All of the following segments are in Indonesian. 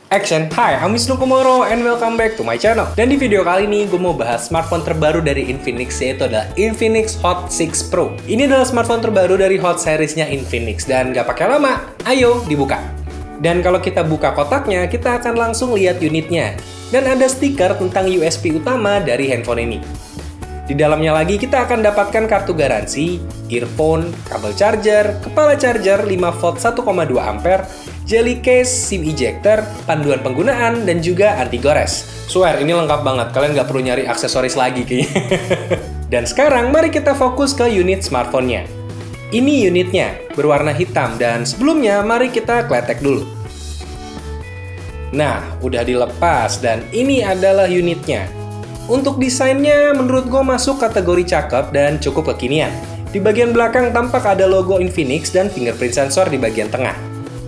Action! Hi, I'm Wisnu Kumoro and welcome back to my channel. Dan di video kali ini gue mau bahas smartphone terbaru dari Infinix, yaitu adalah Infinix Hot 6 Pro. Ini adalah smartphone terbaru dari Hot seriesnya Infinix dan gak pakai lama, ayo dibuka. Dan kalau kita buka kotaknya, kita akan langsung lihat unitnya. Dan ada stiker tentang USP utama dari handphone ini. Di dalamnya lagi kita akan dapatkan kartu garansi, earphone, kabel charger, kepala charger 5V 1,2 ampere, jelly case, SIM ejector, panduan penggunaan, dan juga anti gores. Swear, ini lengkap banget, kalian nggak perlu nyari aksesoris lagi kayaknya. Dan sekarang mari kita fokus ke unit smartphone-nya. Ini unitnya, berwarna hitam, dan sebelumnya mari kita kletek dulu. Nah, udah dilepas, dan ini adalah unitnya. Untuk desainnya, menurut gue masuk kategori cakep dan cukup kekinian. Di bagian belakang tampak ada logo Infinix dan fingerprint sensor di bagian tengah.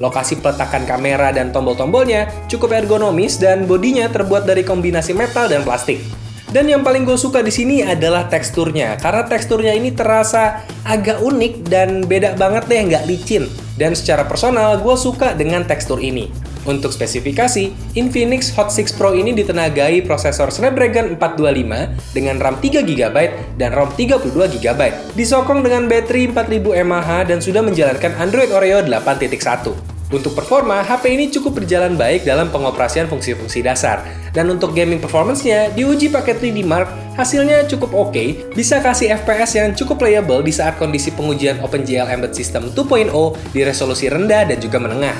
Lokasi peletakan kamera dan tombol-tombolnya cukup ergonomis dan bodinya terbuat dari kombinasi metal dan plastik. Dan yang paling gue suka di sini adalah teksturnya, karena teksturnya ini terasa agak unik dan beda banget deh, nggak licin. Dan secara personal, gue suka dengan tekstur ini. Untuk spesifikasi, Infinix Hot 6 Pro ini ditenagai prosesor Snapdragon 425 dengan RAM 3GB dan ROM 32GB. Disokong dengan baterai 4000 mAh dan sudah menjalankan Android Oreo 8.1. Untuk performa, HP ini cukup berjalan baik dalam pengoperasian fungsi-fungsi dasar. Dan untuk gaming performance-nya, diuji pakai 3D Mark, hasilnya cukup oke, bisa kasih FPS yang cukup playable di saat kondisi pengujian OpenGL Embedded System 2.0 di resolusi rendah dan juga menengah.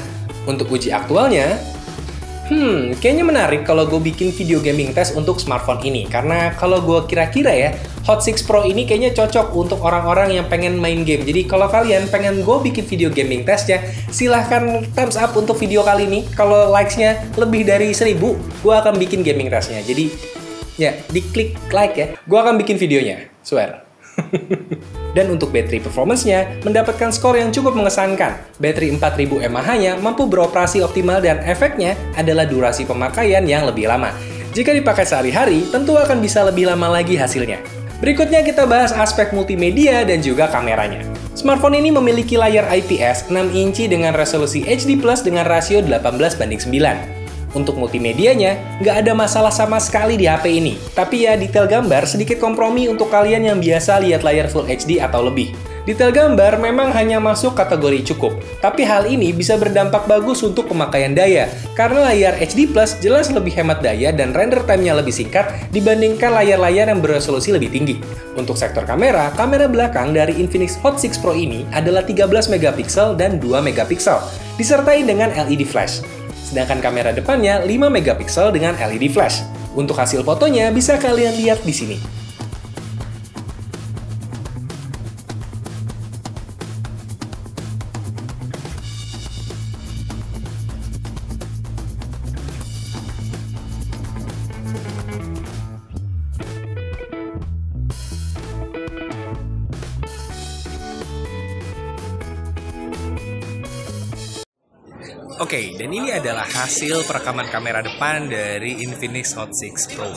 Untuk uji aktualnya, kayaknya menarik kalau gue bikin video gaming test untuk smartphone ini. Karena kalau gue kira-kira ya, Hot 6 Pro ini kayaknya cocok untuk orang-orang yang pengen main game. Jadi kalau kalian pengen gue bikin video gaming testnya, silahkan thumbs up untuk video kali ini. Kalau likes-nya lebih dari 1000, gue akan bikin gaming testnya. Jadi ya, diklik like ya, gue akan bikin videonya, swear. Dan untuk baterai performance-nya, mendapatkan skor yang cukup mengesankan. Baterai 4000 mAh-nya mampu beroperasi optimal dan efeknya adalah durasi pemakaian yang lebih lama. Jika dipakai sehari-hari, tentu akan bisa lebih lama lagi hasilnya. Berikutnya kita bahas aspek multimedia dan juga kameranya. Smartphone ini memiliki layar IPS 6 inci dengan resolusi HD+ dengan rasio 18:9. Untuk multimedianya, nggak ada masalah sama sekali di HP ini. Tapi ya, detail gambar sedikit kompromi untuk kalian yang biasa lihat layar Full HD atau lebih. Detail gambar memang hanya masuk kategori cukup. Tapi hal ini bisa berdampak bagus untuk pemakaian daya. Karena layar HD+ jelas lebih hemat daya dan render time-nya lebih singkat dibandingkan layar-layar yang beresolusi lebih tinggi. Untuk sektor kamera, kamera belakang dari Infinix Hot 6 Pro ini adalah 13MP dan 2MP, disertai dengan LED flash. Sedangkan kamera depannya 5MP dengan LED flash. Untuk hasil fotonya bisa kalian lihat di sini. Oke, dan ini adalah hasil perekaman kamera depan dari Infinix Hot 6 Pro.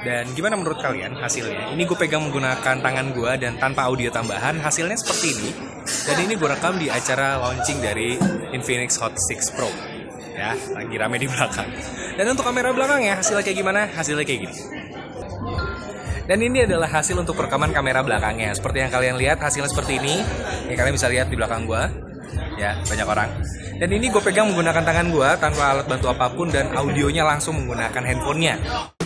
Dan gimana menurut kalian hasilnya? Ini gue pegang menggunakan tangan gue dan tanpa audio tambahan, hasilnya seperti ini. Dan ini gue rekam di acara launching dari Infinix Hot 6 Pro. Ya, lagi rame di belakang. Dan untuk kamera belakangnya, hasilnya kayak gimana? Hasilnya kayak gini. Dan ini adalah hasil untuk perekaman kamera belakangnya. Seperti yang kalian lihat, hasilnya seperti ini. Yang kalian bisa lihat di belakang gue. Ya, banyak orang. Dan ini gue pegang menggunakan tangan gue tanpa alat bantu apapun dan audionya langsung menggunakan handphonenya.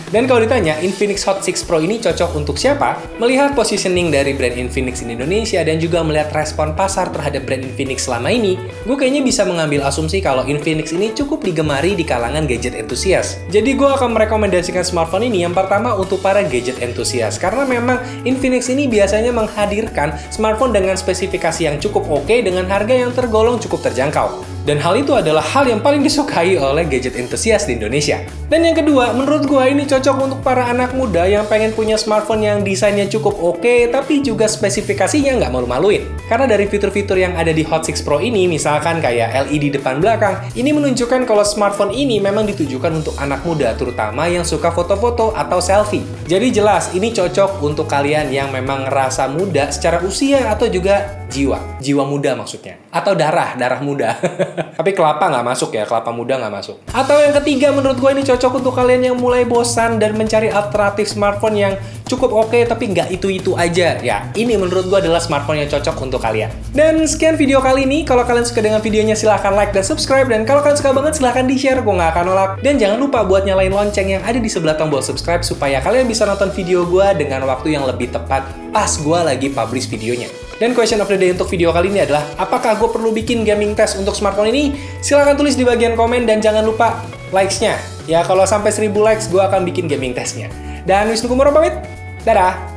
Dan kalau ditanya, Infinix Hot 6 Pro ini cocok untuk siapa? Melihat positioning dari brand Infinix di Indonesia dan juga melihat respon pasar terhadap brand Infinix selama ini, gue kayaknya bisa mengambil asumsi kalau Infinix ini cukup digemari di kalangan gadget entusias. Jadi gue akan merekomendasikan smartphone ini yang pertama untuk para gadget entusias, karena memang Infinix ini biasanya menghadirkan smartphone dengan spesifikasi yang cukup oke dengan harga yang tergolong cukup terjangkau. Dan hal itu adalah hal yang paling disukai oleh gadget entusias di Indonesia. Dan yang kedua, menurut gue ini cocok untuk para anak muda yang pengen punya smartphone yang desainnya cukup oke, tapi juga spesifikasinya nggak malu-maluin. Karena dari fitur-fitur yang ada di Hot 6 Pro ini, misalkan kayak LED depan belakang, ini menunjukkan kalau smartphone ini memang ditujukan untuk anak muda, terutama yang suka foto-foto atau selfie. Jadi jelas, ini cocok untuk kalian yang memang ngerasa muda secara usia atau juga jiwa muda maksudnya. Atau darah muda. Tapi kelapa nggak masuk ya, kelapa muda nggak masuk. Atau yang ketiga, menurut gue ini cocok untuk kalian yang mulai bosan dan mencari alternatif smartphone yang cukup oke tapi nggak itu-itu aja. Ya, ini menurut gue adalah smartphone yang cocok untuk kalian. Dan sekian video kali ini. Kalau kalian suka dengan videonya silahkan like dan subscribe. Dan kalau kalian suka banget silahkan di-share, gue nggak akan nolak. Dan jangan lupa buat nyalain lonceng yang ada di sebelah tombol subscribe supaya kalian bisa nonton video gue dengan waktu yang lebih tepat pas gue lagi publish videonya. Dan question of the day untuk video kali ini adalah, apakah gue perlu bikin gaming test untuk smartphone ini? Silahkan tulis di bagian komen dan jangan lupa likes-nya. Ya, kalau sampai 1000 likes, gue akan bikin gaming testnya. Dan Wisnu Kumoro pamit. Dadah!